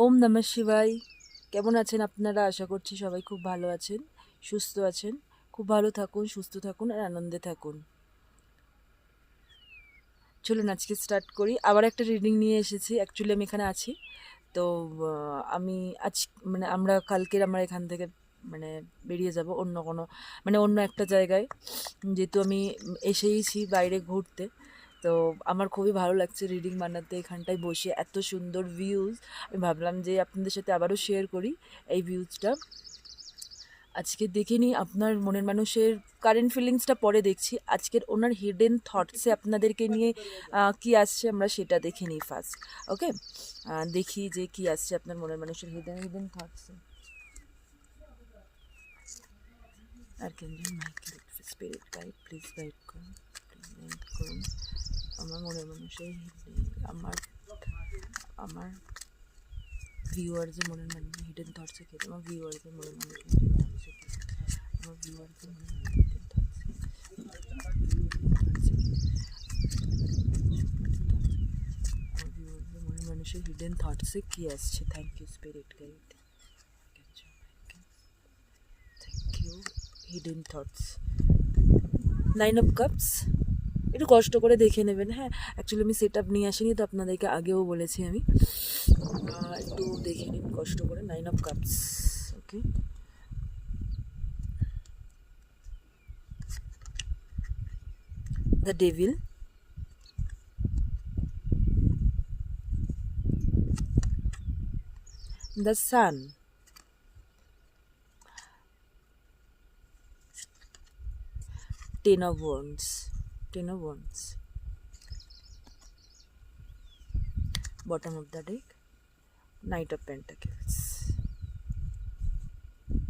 ওম নমঃ শিবায়। কেমন আছেন আপনারা? আশা করছি সবাই খুব ভালো আছেন, সুস্থ আছেন। খুব ভালো থাকুন, সুস্থ থাকুন আর আনন্দে থাকুন। চলুন আজকে স্টার্ট করি। আবার একটা রিডিং নিয়ে এসেছি। অ্যাকচুয়ালি আমি এখানে আছি। তো আমি আজ আমরা কালকের আমরা এখান থেকে মানে বেরিয়ে যাব অন্য কোনো অন্য একটা জায়গায়। যেহেতু আমি এসেইছি বাইরে ঘুরতে, তো আমার খুবই ভালো লাগছে রিডিং বানাতে, এখানটায় বসে এত সুন্দর ভিউজ। আমি ভাবলাম যে আপনাদের সাথে আবারও শেয়ার করি এই ভিউজটা। আজকে দেখে নিই আপনার মনের মানুষের কারেন্ট ফিলিংসটা, পরে দেখছি আজকের ওনার হিডেন থটসে আপনাদেরকে নিয়ে কি আসছে আমরা সেটা দেখে নিই ফার্স্ট। ওকে, দেখি যে কি আসছে আপনার মনের মানুষের হিডেন হিডেন থটসে। আর ক্যান্ডেল Michael spirit guide please guide করুন, প্লিজ গাইড করুন আমার মনের মানুষের আমার আমার ভিউয়ার্সের মনের মানুষ হিডেন থটসে কি, আমার ভিউয়ার্সের মনের মানুষের হিডেন থটসে কি, আমার ভিউয়ার্সের মনের মানুষের হিডেন থটসে আমার ভিউয়ার্সের মনের মানুষের হিডেন থটসে কি আসছে। Thank you spirit guide, thank you hidden thoughts. 9 of Cups একটু কষ্ট করে দেখে নেবেন। হ্যাঁ, অ্যাকচুয়ালি আমি সেট আপ নিয়ে আসিনি, তো আপনাদেরকে আগেও বলেছি আমি। একটু দেখে নিন কষ্ট করে। 9 of Cups, okay. The devil, the sun, Ten of Wands, Ten of Wands, bottom of the deck, Knight of Pentacles,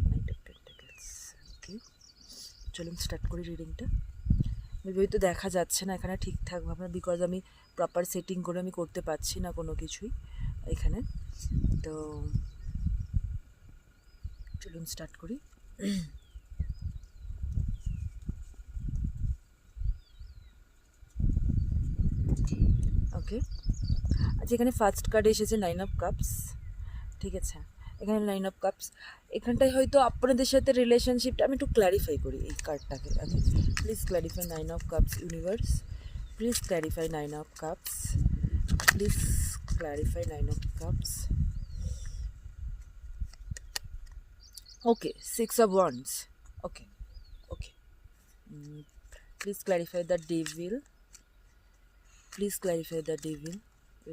Knight of Pentacles, ওকে। চলুন স্টার্ট করি রিডিংটা। মেবি হয়তো দেখা যাচ্ছে না এখানে ঠিকঠাকভাবে, বিকজ আমি প্রপার সেটিং করে আমি করতে পারছি না কোনো কিছুই এখানে। তো চলুন স্টার্ট করি। ওকে, আচ্ছা, এখানে ফার্স্ট কার্ড এসেছে 9 of Cups, ঠিক আছে। এখানে 9 of Cups, এখানটায় হয়তো আপনাদের সাথে রিলেশনশিপটা আমি একটু ক্ল্যারিফাই করি এই কার্ডটাকে আগে। Please clarify 9 of Cups universe, please clarify 9 of Cups, please clarify 9 of Cups। Okay, 6 of Wands, okay okay. Please clarify the devil, please clarify the devil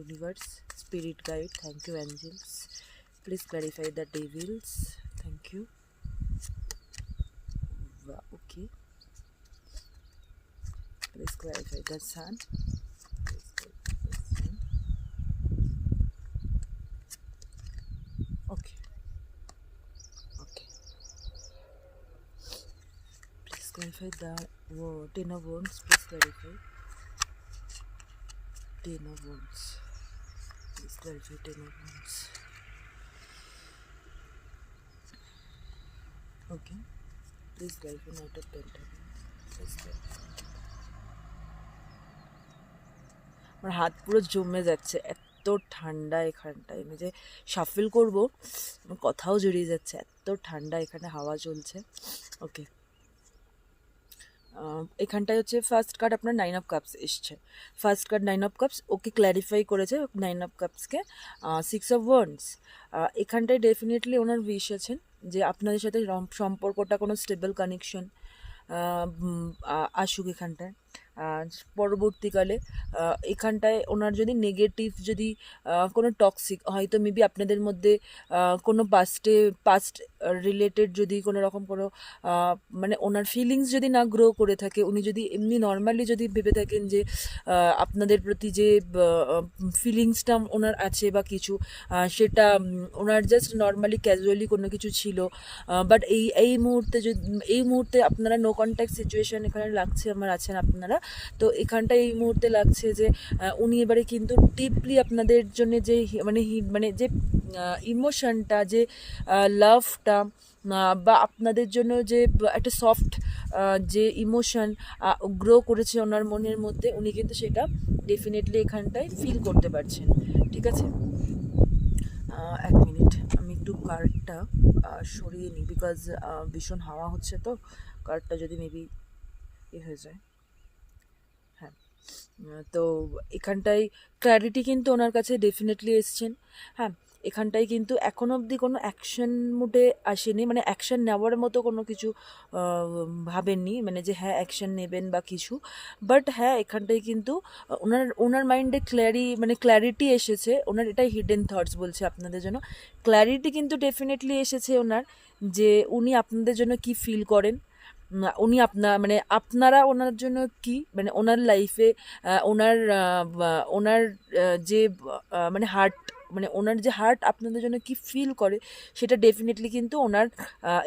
universe, spirit guide, thank you angels, please clarify the devils, thank you. Okay, please clarify the sun, please clarify the sun. Okay, okay, please clarify the Ten of Wands, please clarify Ten of Wands, please clarify Ten of Wands. Okay, please clarify Knight of Pentacles, please clarify. আমার হাত পুরো জমে যাচ্ছে, এত ঠান্ডা এখানটায়। আমি যে শাফল করবো আমার কথাও জড়িয়ে যাচ্ছে, এত ঠান্ডা এখানে হাওয়া চলছে। ওকে, এখানটায় হচ্ছে ফার্স্ট কার্ড আপনার 9 of Cups এসছে। First card 9 of Cups, okay clarify করেছে 9 of Cupsকে। 6 of Wands, এখানটায় ডেফিনেটলি ওনার উইশ আছেন যে আপনাদের সাথে সম্পর্কটা কোনো স্টেবল কানেকশন আসুক এখানটায় পরবর্তীকালে। এখানটায় ওনার যদি নেগেটিভ, যদি কোনো টক্সিক, হয়তো মেবি আপনাদের মধ্যে কোনো পাস্ট রিলেটেড যদি কোনো রকম কোনো ওনার ফিলিংস যদি না গ্রো করে থাকে, উনি যদি এমনি নর্মালি যদি ভেবে থাকেন যে আপনাদের প্রতি যে ফিলিংসটা ওনার আছে বা কিছু, সেটা ওনার জাস্ট নর্মালি ক্যাজুয়ালি কোনো কিছু ছিল, বাট এই মুহূর্তে আপনারা নো কন্ট্যাক্ট সিচুয়েশন এখানে লাগছে আমার আছেন আপনারা। তো এখানটায় এই মুহূর্তে লাগছে যে উনি এবারে কিন্তু ডিপলি আপনাদের জন্য যে যে ইমোশনটা, যে লাভটা, বা আপনাদের জন্য যে একটা সফট যে ইমোশন গ্রো করেছে ওনার মনের মধ্যে, উনি কিন্তু সেটা ডেফিনেটলি এখানটায় ফিল করতে পারছেন, ঠিক আছে। এক মিনিট, আমি একটু কার্ডটা সরিয়ে নিই, বিকজ ভীষণ হাওয়া হচ্ছে, তো কার্ডটা যদি মেবি হয়ে যায়। হ্যাঁ, তো এখানটায় ক্ল্যারিটি কিন্তু ওনার কাছে ডেফিনেটলি এসছেন। হ্যাঁ, এখানটায় কিন্তু এখন অবধি কোনো অ্যাকশন মুডে আসেনি, মানে অ্যাকশন নেওয়ার মতো কোনো কিছু ভাবেননি, মানে যে হ্যাঁ অ্যাকশন নেবেন বা কিছু। বাট হ্যাঁ, এখানটায় কিন্তু ওনার ওনার মাইন্ডে মানে ক্ল্যারিটি এসেছে। ওনার এটাই হিডেন থটস বলছে আপনাদের জন্য। ক্ল্যারিটি কিন্তু ডেফিনেটলি এসেছে ওনার, যে উনি আপনাদের জন্য কি ফিল করেন, উনি মানে আপনারা ওনার জন্য কি, মানে ওনার লাইফে ওনার ওনার যে মানে হার্ট, মানে ওনার যে হার্ট আপনাদের জন্য কি ফিল করে, সেটা ডেফিনেটলি কিন্তু ওনার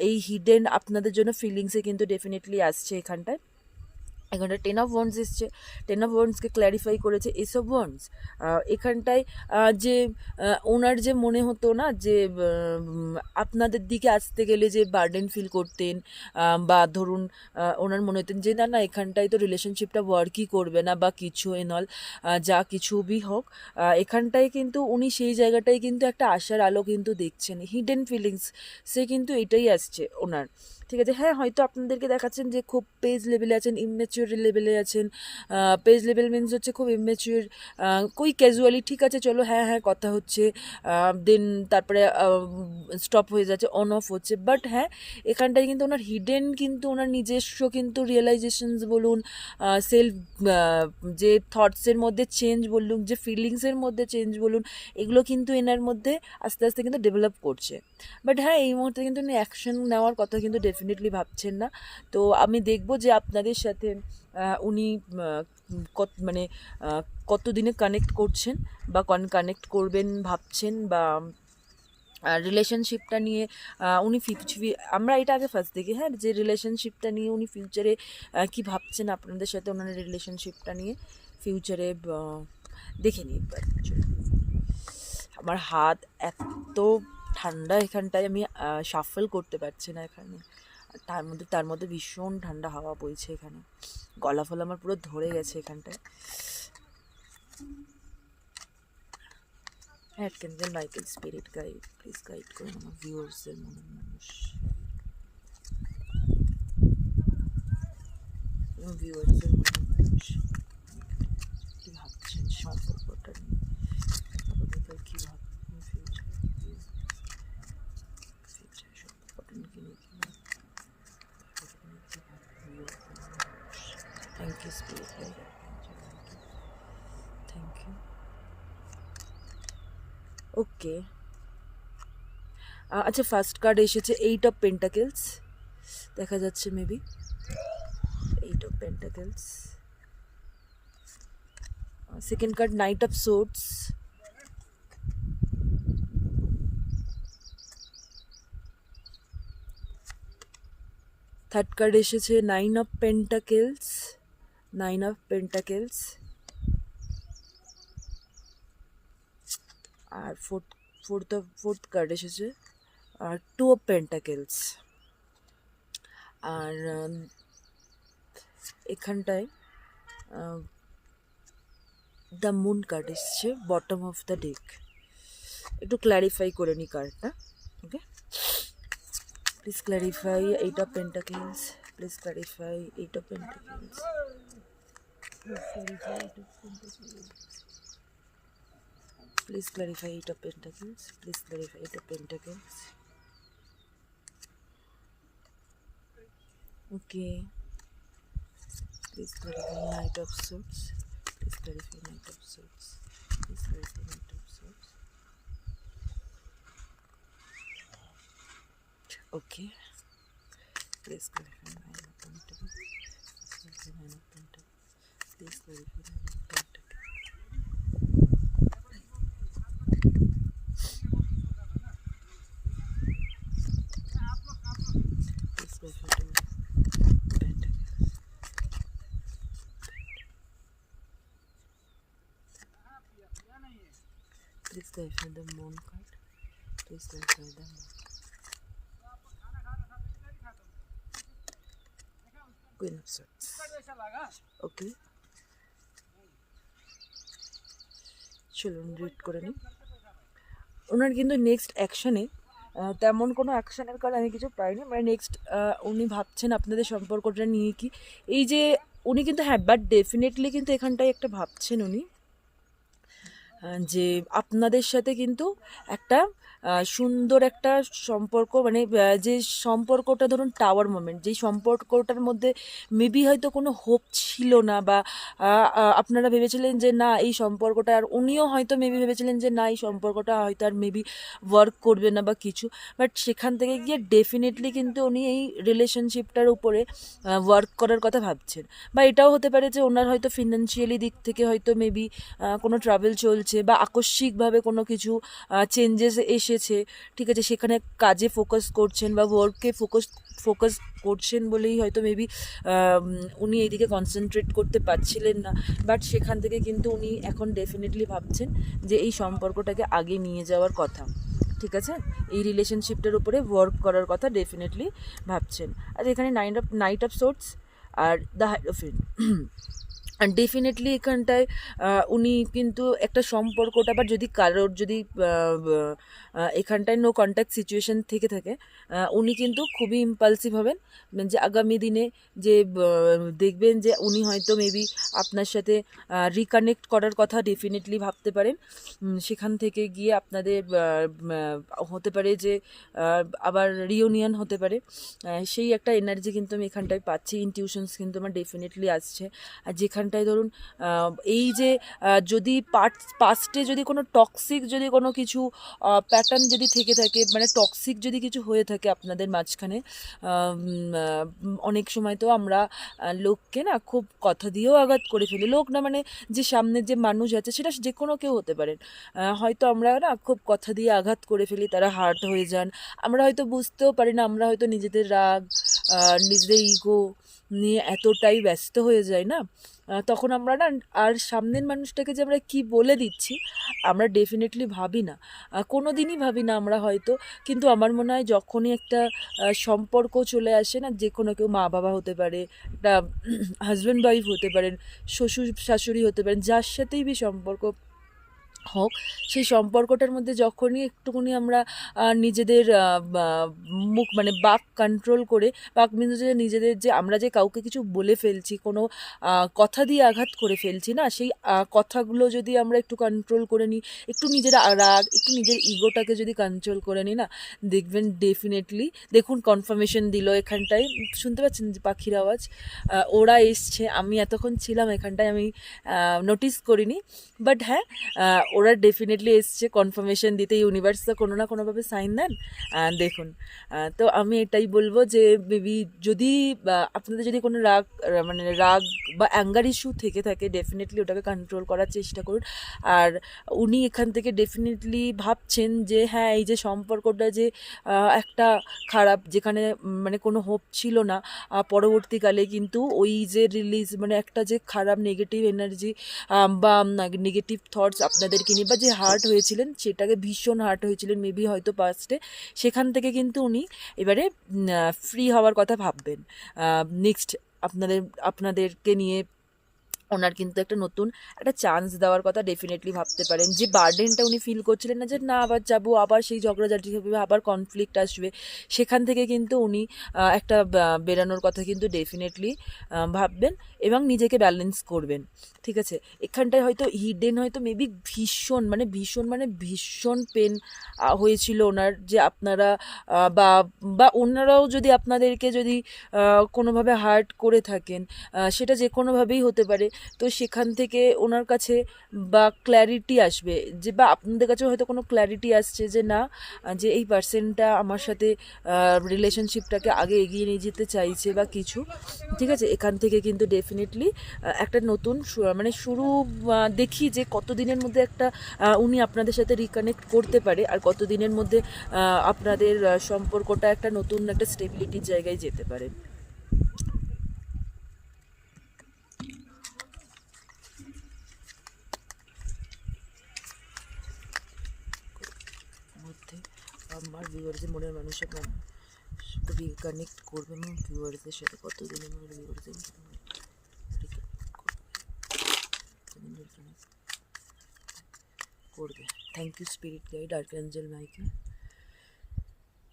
এই হিডেন আপনাদের জন্য ফিলিংসে কিন্তু ডেফিনেটলি আসছে এখানটায়। এখানটা টেন অফ ওয়ান্ডস এসছে, টেন অফ ওয়ান্ডসকে ক্ল্যারিফাই করেছে এস অফ ওয়ান্ডস। এখানটায় যে ওনার যে মনে হতো না যে আপনাদের দিকে আসতে গেলে যে বার্ডেন ফিল করতেন, বা ধরুন ওনার মনে হতেন যে না না এখানটায় তো রিলেশনশিপটা ওয়ার্কই করবে না বা কিছু এনঅল, যা কিছু বি হোক, এখানটায় কিন্তু উনি সেই জায়গাটায় কিন্তু একটা আশার আলো কিন্তু দেখছেন। হিডেন ফিলিংস সে কিন্তু এটাই আসছে ওনার। ঠিক আছে, হ্যাঁ হয়তো আপনাদেরকে দেখাচ্ছেন যে খুব পেজ লেভেলে আছেন, ইমেচিওর লেভেলে আছেন। পেজ লেভেল মিনস হচ্ছে খুব ইমেচিওর, কই ক্যাজুয়ালি ঠিক আছে চলো হ্যাঁ হ্যাঁ কথা হচ্ছে, দেন তারপরে স্টপ হয়ে যাচ্ছে, অন অফ হচ্ছে। বাট হ্যাঁ, এখানটায় কিন্তু ওনার হিডেন কিন্তু ওনার নিজস্ব কিন্তু রিয়েলাইজেশনস বলুন, সেলফ যে থটসের মধ্যে চেঞ্জ বলুন, যে ফিলিংসের মধ্যে চেঞ্জ বলুন, এগুলো কিন্তু এনার মধ্যে আস্তে আস্তে কিন্তু ডেভেলপ করছে। বাট হ্যাঁ, এই মুহূর্তে কিন্তু উনি অ্যাকশন নেওয়ার কথা কিন্তু ডেফিনেটলি ভাবছেন না। তো আমি দেখব যে আপনাদের সাথে উনি মানে কতদিনে কানেক্ট করছেন বা কানেক্ট করবেন ভাবছেন, বা রিলেশনশিপটা নিয়ে উনি আমরা এটা আগে ফার্স্ট দেখি, হ্যাঁ, যে রিলেশনশিপটা নিয়ে উনি ফিউচারে কি ভাবছেন আপনাদের সাথে ওনার রিলেশনশিপটা নিয়ে ফিউচারে দেখে নিই একবার। আমার হাত এত ঠান্ডা এখানটায়, আমি শাফল করতে পারছি না এখানে, তার মধ্যে ভীষণ ঠান্ডা হাওয়া বইছে এখানে, গলা ফলা আমার পুরো ধরে গেছে এখানটায়। Archangel Michael spirit guide, please guide করুন আমার ভিউয়ার্সদের মনের মানুষ, ভিউয়ার্সদের মনের মানুষ কি ভাবছেন সম্পর্কটা নিয়ে, আপাতত কি ভাবছেন ফিউচার সম্পর্কটা নিয়ে কি thank you spirit guide, thank you. Okay, আচ্ছা ফার্স্ট কার্ড এসেছে এইট অফ পেন্টাকেলস, দেখা যাচ্ছে maybe eight of pentacles. Second card knight of swords, third card এসেছে nine of pentacles, nine of pentacles. আর ফোর্থ কার্ড এসেছে two of pentacles. আর এখানটায় the moon card এসছে বটম অফ দ্য ডেক। একটু clarify করে নি কার্ডটা, okay. Please clarify eight of pentacles, please clarify eight of pentacles, please clarify eight of pentacles, please clarify eight of pentacles. Okay, please clarify knight of swords, please clarify knight of swords, please clarify knight of swords. Okay, please clarify nine of pentacles, please clarify nine of pentacles, please clarify nine of pentacles. Please clarify the moon card. Please clarify the moon. Queen of Swords. Okay. চলুন read করে নিই। ওনার কিন্তু next অ্যাকশানে তেমন কোনো অ্যাকশানের কারণে আমি কিছু পাইনি, মানে নেক্সট উনি ভাবছেন আপনাদের সম্পর্কটা নিয়ে কি, এই যে উনি কিন্তু, হ্যাঁ, বাট ডেফিনেটলি কিন্তু এখানটায় একটা ভাবছেন উনি যে আপনাদের সাথে কিন্তু একটা সুন্দর একটা সম্পর্ক, মানে যে সম্পর্কটা ধরুন টাওয়ার মোমেন্ট, যেই সম্পর্কটার মধ্যে মেবি হয়তো কোনো হোপ ছিল না, বা আপনারা ভেবেছিলেন যে না এই সম্পর্কটা, আর উনিও হয়তো মেবি ভেবেছিলেন যে না এই সম্পর্কটা হয়তো আর মেবি ওয়ার্ক করবে না বা কিছু, বাট সেখান থেকে গিয়ে ডেফিনেটলি কিন্তু উনি এই রিলেশনশিপটার উপরে ওয়ার্ক করার কথা ভাবছেন। বা এটাও হতে পারে যে ওনার হয়তো ফিনান্সিয়ালি দিক থেকে হয়তো মেবি কোনো ট্রাভেল চলছে, বা আকস্মিকভাবে কোনো কিছু চেঞ্জেস এসেছে, ঠিক আছে, সেখানে কাজে ফোকাস করছেন বা ওয়ার্কে ফোকাস করছেন বলেই হয়তো মেবি উনি এইদিকে কনসেন্ট্রেট করতে পারছিলেন না, বাট সেখান থেকে কিন্তু উনি এখন ডেফিনেটলি ভাবছেন যে এই সম্পর্কটাকে আগে নিয়ে যাওয়ার কথা, ঠিক আছে, এই রিলেশনশিপটার উপরে ওয়ার্ক করার কথা ডেফিনেটলি ভাবছেন। আর এখানে নাইট অফ সোর্টস আর দ্য হাইরোফেন্ট, আর ডেফিনেটলি এখানটায় উনি কিন্তু একটা সম্পর্কটা, বা যদি কারোর যদি এখানটায় নো কন্ট্যাক্ট সিচুয়েশন থেকে থাকে, উনি কিন্তু খুবই ইম্পালসিভ হবেন, যে আগামী দিনে যে দেখবেন যে উনি হয়তো মেবি আপনার সাথে রিকানেক্ট করার কথা ডেফিনেটলি ভাবতে পারেন। সেখান থেকে গিয়ে আপনাদের হতে পারে যে আবার রিউনিয়ন হতে পারে, সেই একটা এনার্জি কিন্তু আমি এখানটায় পাচ্ছি, ইনটিউশনস কিন্তু আমার ডেফিনেটলি আসছে। আর যেখানটায় ধরুন এই যে যদি পাস্টে যদি কোনো টক্সিক যদি কোনো কিছু প্যাটার্ন যদি থেকে থাকে, মানে টক্সিক যদি কিছু হয়ে থাকে আপনাদের মাঝখানে, অনেক সময় তো আমরা লোককে না খুব কথা দিয়েও আঘাত করে ফেলি, লোক না মানে যে সামনের যে মানুষ আছে সেটা যে কোনো কেউ হতে পারেন, হয়তো আমরা না খুব কথা দিয়ে আঘাত করে ফেলি, তারা হার্ট হয়ে যান, আমরা হয়তো বুঝতেও পারি না, আমরা হয়তো নিজেদের রাগ নিজেদের ইগো নিয়ে এতটাই ব্যস্ত হয়ে যাই না, তখন আমরা না আর সামনের মানুষটাকে যে আমরা কি বলে দিচ্ছি আমরা ডেফিনেটলি ভাবি না, কোনো দিনই ভাবি না আমরা হয়তো, কিন্তু আমার মনে হয় যখনই একটা সম্পর্ক চলে আসে না, যে কোনো কেউ মা বাবা হতে পারে, একটা হাজব্যান্ড ওয়াইফ হতে পারেন, শ্বশুর শাশুড়ি হতে পারেন, যার সাথেই সম্পর্ক হোক, সেই সম্পর্কটার মধ্যে যখনই একটুখানি আমরা নিজেদের মুখ মানে বাক কন্ট্রোল করে, বাক বিন্দু যে নিজেদের যে আমরা যে কাউকে কিছু বলে ফেলছি, কোনো কথা দিয়ে আঘাত করে ফেলছি না, সেই কথাগুলো যদি আমরা একটু কন্ট্রোল করে নিই, একটু নিজের রাগ, একটু নিজের ইগোটাকে যদি কন্ট্রোল করে নিই না, দেখবেন ডেফিনেটলি, দেখুন কনফার্মেশন দিল এখানটায়, শুনতে পাচ্ছেন যে পাখির আওয়াজ, ওরা এসছে, আমি এতক্ষণ ছিলাম এখানটায়, আমি নোটিস করিনি, বাট হ্যাঁ ওরা ডেফিনেটলি এসছে কনফার্মেশন দিতে, ইউনিভার্স তো কোনো না কোনোভাবে সাইন দেন, দেখুন। তো আমি এটাই বলবো যে বেবি যদি আপনাদের যদি কোনো মানে রাগ বা অ্যাঙ্গার ইস্যু থেকে থাকে, ডেফিনেটলি ওটাকে কন্ট্রোল করার চেষ্টা করুন। আর উনি এখান থেকে ডেফিনেটলি ভাবছেন যে হ্যাঁ এই যে সম্পর্কটা যে একটা খারাপ, যেখানে মানে কোনো হোপ ছিল না, পরবর্তীকালে কিন্তু ওই যে রিলিজ, মানে একটা যে খারাপ নেগেটিভ এনার্জি বা নেগেটিভ থটস আপনাদেরকে নিয়ে, বা যে হার্ট হয়েছিলেন, সেটাকে ভীষণ হার্ট হয়েছিলেন মেবি হয়তো পাস্টে, সেখান থেকে কিন্তু উনি এবারে ফ্রি হওয়ার কথা ভাববেন। নেক্সট আপনাদেরকে নিয়ে ওনার কিন্তু একটা নতুন একটা চান্স দেওয়ার কথা ডেফিনেটলি ভাবতে পারেন, যে বার্ডেনটা উনি ফিল করছিলেন না, যে না আবার যাবো, আবার সেই ঝগড়াঝাটি হবে, আবার কনফ্লিক্ট আসবে, সেখান থেকে কিন্তু উনি একটা বেরানোর কথা কিন্তু ডেফিনেটলি ভাববেন, এবং নিজেকে ব্যালেন্স করবেন, ঠিক আছে। এখানটায় হয়তো হিডেন হয়তো মেবি ভীষণ পেন হয়েছিল ওনার, যে আপনারা বা বা ওনারাও যদি আপনাদেরকে যদি কোনোভাবে হার্ট করে থাকেন, সেটা যে কোনোভাবেই হতে পারে, তো সেখান থেকে ওনার কাছে বা ক্ল্যারিটি আসবে, যে বা আপনাদের কাছে হয়তো কোনো ক্ল্যারিটি আসছে যে না, যে এই পার্সনটা আমার সাথে রিলেশনশিপটাকে আগে এগিয়ে নিয়ে যেতে চাইছে বা কিছু, ঠিক আছে। এখান থেকে কিন্তু ডেফিনেটলি একটা নতুন মানে শুরু দেখি যে কতদিনের মধ্যে একটা উনি আপনাদের সাথে রিকানেক্ট করতে পারে, আর কতদিনের মধ্যে আপনাদের সম্পর্কটা একটা নতুন একটা স্টেবিলিটির জায়গায় যেতে পারে। মধ্যে আমার ভিউয়ার্সের মনের মানুষের রিকানেক্ট করবে, এবং ভিউয়ার্সদের সাথে কতদিনের মধ্যে ভিউয়ার্সদের করবে। Thank you spirit guide archangel Michael,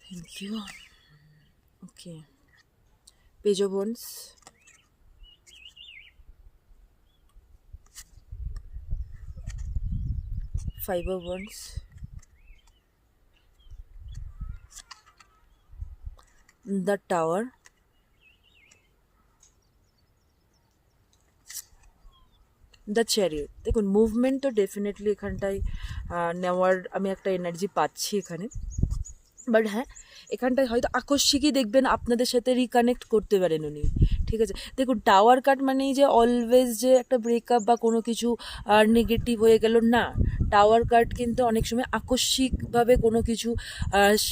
thank you. Okay, page of wands, five of wands, the tower, the chariot. দেখুন মুভমেন্ট তো ডেফিনেটলি এখানটায় নেওয়ার আমি একটা এনার্জি পাচ্ছি এখানে, বাট হ্যাঁ এখানটায় হয়তো আকস্মিকই দেখবেন আপনাদের সাথে রিকানেক্ট করতে পারেন উনি, ঠিক আছে। দেখুন টাওয়ার কার্ড মানেই যে অলওয়েজ যে একটা ব্রেকআপ বা কোনো কিছু নেগেটিভ হয়ে গেল না, টাওয়ার কার্ড কিন্তু অনেক সময় আকস্মিকভাবে কোনো কিছু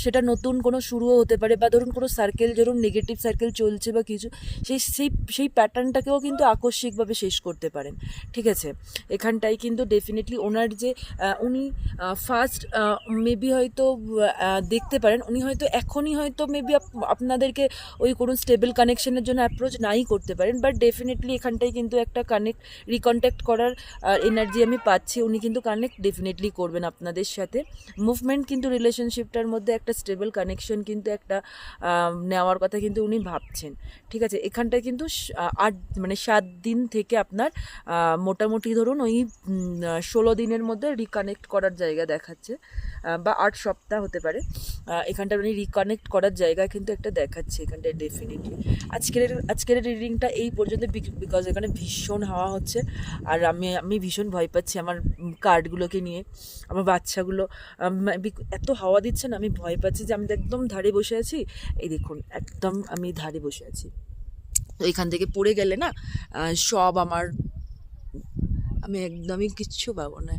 সেটা নতুন কোনো শুরুও হতে পারে, বা ধরুন কোনো সার্কেল ধরুন নেগেটিভ সার্কেল চলছে বা কিছু, সেই সেই সেই প্যাটার্নটাকেও কিন্তু আকস্মিকভাবে শেষ করতে পারেন, ঠিক আছে। এখানটায় কিন্তু ডেফিনেটলি ওনার যে উনি ফার্স্ট মেবি হয়তো দেখতে পারেন উনি হয়তো এখনই হয়তো মেবি আপনাদেরকে ওই কোনো স্টেবল কানেকশনের জন্য অ্যাপ্রোচ নাই করতে পারেন, বাট ডেফিনেটলি এখানটায় কিন্তু একটা রিকন্ট্যাক্ট করার এনার্জি আমি পাচ্ছি, উনি কিন্তু কানেক্ট ডেফিনেটলি করবেন আপনাদের সাথে। মুভমেন্ট কিন্তু রিলেশনশিপটার মধ্যে একটা স্টেবল কানেকশন কিন্তু একটা নেওয়ার কথা কিন্তু উনি ভাবছেন, ঠিক আছে। এখানটায় কিন্তু 7 দিন থেকে আপনার মোটামুটি ধরুন ওই 16 দিনের মধ্যে রিকানেক্ট করার জায়গা দেখাচ্ছে, বা 8 সপ্তাহ হতে পারে। এখানটা উনি রিকানেক্ট করার জায়গা কিন্তু একটা দেখাচ্ছে এখানটায় ডেফিনেটলি। আজকের রিডিংটা এই পর্যন্ত, বিকজ এখানে ভীষণ হাওয়া হচ্ছে আর আমি ভীষণ ভয় পাচ্ছি আমার কার্ডগুলোকে নিয়ে, আমার বাচ্চাগুলো এত হাওয়া দিচ্ছে না, আমি ভয় পাচ্ছি যে আমি একদম ধারে বসে আছি, এই দেখুন একদম আমি ধারে বসে আছি, তো এখান থেকে পড়ে গেলে না সব আমার, আমি একদমই কিচ্ছু পাবো না,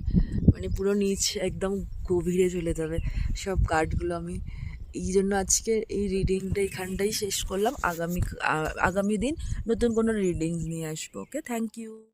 মানে পুরো নিচ একদম গভীরে চলে যাবে সব কার্ডগুলো। আমি এই জন্য আজকে এই রিডিংটা এখানটাই শেষ করলাম, আগামী দিন নতুন কোনো রিডিং নিয়ে আসবো। ওকে, থ্যাংক ইউ।